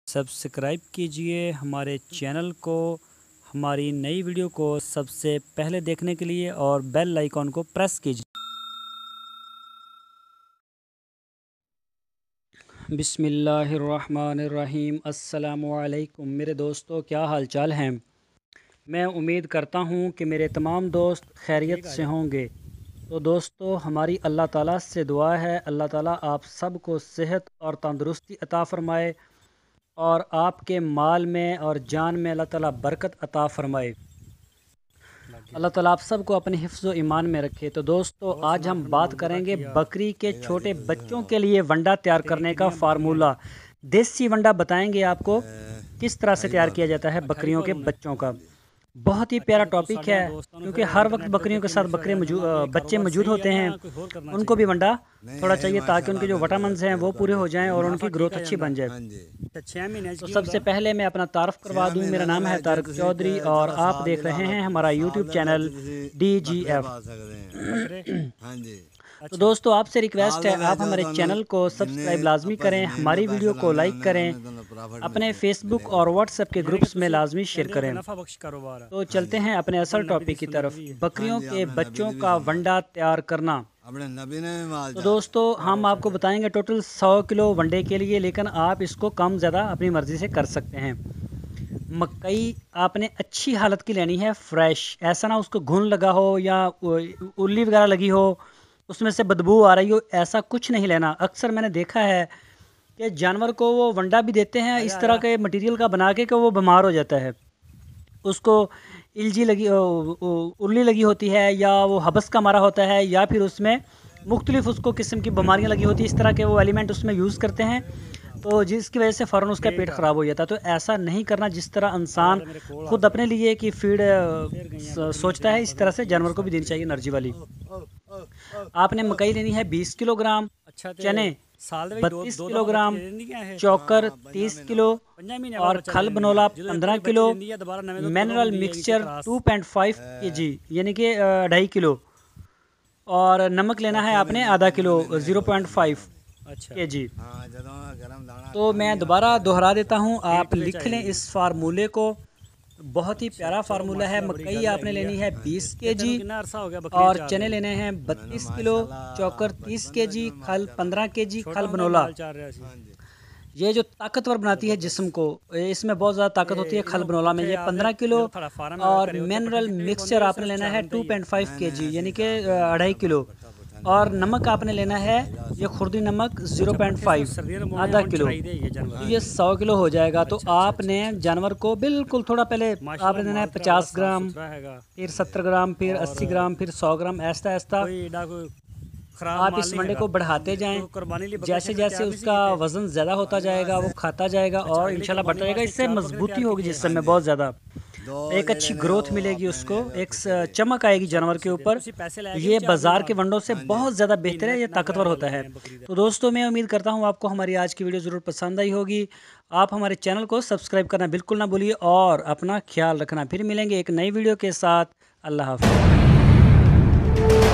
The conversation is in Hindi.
सब्सक्राइब कीजिए हमारे चैनल को, हमारी नई वीडियो को सबसे पहले देखने के लिए और बेल आइकॉन को प्रेस कीजिए। बिस्मिल्लाहिर्रहमानिर्रहीम। अस्सलामुअलैकुम मेरे दोस्तों, क्या हाल चाल हैं। मैं उम्मीद करता हूं कि मेरे तमाम दोस्त खैरियत से होंगे। तो दोस्तों, हमारी अल्लाह ताला से दुआ है, अल्लाह ताला आप सबको सेहत और तंदुरुस्ती अता फ़रमाए और आपके माल में और जान में अल्लाह ताला बरकत अता फ़रमाए। अल्लाह ताला आप सबको अपने हिफ्ज़ ईमान में रखे। तो दोस्तों, आज हम बात करेंगे बकरी के छोटे बच्चों के लिए वंडा तैयार करने का फार्मूला। देसी वंडा बताएंगे आपको किस तरह से तैयार किया जाता है बकरियों के बच्चों का। बहुत ही प्यारा टॉपिक है, क्योंकि हर वक्त बकरियों के साथ बच्चे मौजूद होते हैं। उनको भी वंडा थोड़ा चाहिए ताकि उनके जो विटामिन्स हैं वो पूरे हो जाएं और उनकी ग्रोथ अच्छी बन जाए। तो सबसे पहले मैं अपना तारफ़ करवा दूं। मेरा नाम है तारिक चौधरी और आप देख रहे हैं हमारा यूट्यूब चैनल DGF। तो दोस्तों, आपसे रिक्वेस्ट है, आप हमारे चैनल को सब्सक्राइब लाजमी करें, हमारी वीडियो को लाइक करें, अपने फेसबुक और व्हाट्सएप के ग्रुप्स में लाजमी शेयर करें। तो चलते हैं अपने असल टॉपिक की तरफ, बकरियों के बच्चों का वंडा तैयार करना। तो दोस्तों, हम आपको बताएंगे टोटल 100 किलो वंडे के लिए, लेकिन आप इसको कम ज़्यादा अपनी मर्ज़ी से कर सकते हैं। मकई आपने अच्छी हालत की लेनी है, फ्रेश, ऐसा ना उसको घुन लगा हो या उल्ली वगैरह लगी हो, उसमें से बदबू आ रही हो, ऐसा कुछ नहीं लेना। अक्सर मैंने देखा है कि जानवर को वो वंडा भी देते हैं इस तरह के मटेरियल का बना के कि वो बीमार हो जाता है। उसको इल्जी लगी, उल्ली लगी होती है, या वो हबस का मारा होता है, या फिर उसमें मुख्तलिफ उसको किस्म की बीमारियां लगी होती है। इस तरह के वो एलिमेंट उसमें यूज़ करते हैं, तो जिसकी वजह से फ़ौरन उसका पेट ख़राब हो जाता है। तो ऐसा नहीं करना। जिस तरह इंसान खुद अपने लिए की फीड सोचता है, इस तरह से जानवर को भी देनी चाहिए एनर्जी वाली। आपने मकई लेनी है 20 किलोग्राम, चने 32 किलोग्राम, चोकर 30 किलो और खल बनोला 15 किलो, मिनरल मिक्सचर 2.5 kg यानी कि 2.5 किलो, और नमक लेना है आपने आधा किलो 0.5 kg। तो मैं दोबारा दोहरा देता हूँ, आप लिख लें इस फार्मूले को। बहुत ही प्यारा फार्मूला है। मकई आपने लेनी है 20 kg और चने लेने हैं 32 किलो, चोकर 30 kg, खल 15 kg, खल बनोला। ये जो ताकतवर बनाती है जिस्म को, इसमें बहुत ज़्यादा ताकत होती है खल बनोला में, ये 15 किलो। और मिनरल मिक्सचर आपने लेना है 2.5 kg यानी कि 2.5 किलो, और नमक आपने लेना है ये खुर्दी नमक 0.5 आधा किलो। तो ये 100 किलो हो जाएगा। तो आपने जानवर को बिल्कुल थोड़ा पहले आपने देना है 50 ग्राम, फिर 70 ग्राम, फिर 80 ग्राम, फिर 100 ग्राम, ऐसा ऐसा आप इस वंडे को बढ़ाते जाएं। जैसे जैसे उसका वज़न ज़्यादा होता जाएगा वो खाता जाएगा और इंशाल्लाह बढ़ता जाएगा। इससे मजबूती होगी जिस्म में बहुत ज़्यादा, एक अच्छी ग्रोथ मिलेगी उसको, एक चमक आएगी जानवर के ऊपर। ये बाज़ार के वंडों से बहुत ज़्यादा बेहतर है, ये ताकतवर होता है। तो दोस्तों, मैं उम्मीद करता हूँ आपको हमारी आज की वीडियो ज़रूर पसंद आई होगी। आप हमारे चैनल को सब्सक्राइब करना बिल्कुल ना भूलिए और अपना ख्याल रखना। फिर मिलेंगे एक नई वीडियो के साथ। अल्लाह हाफ़िज़।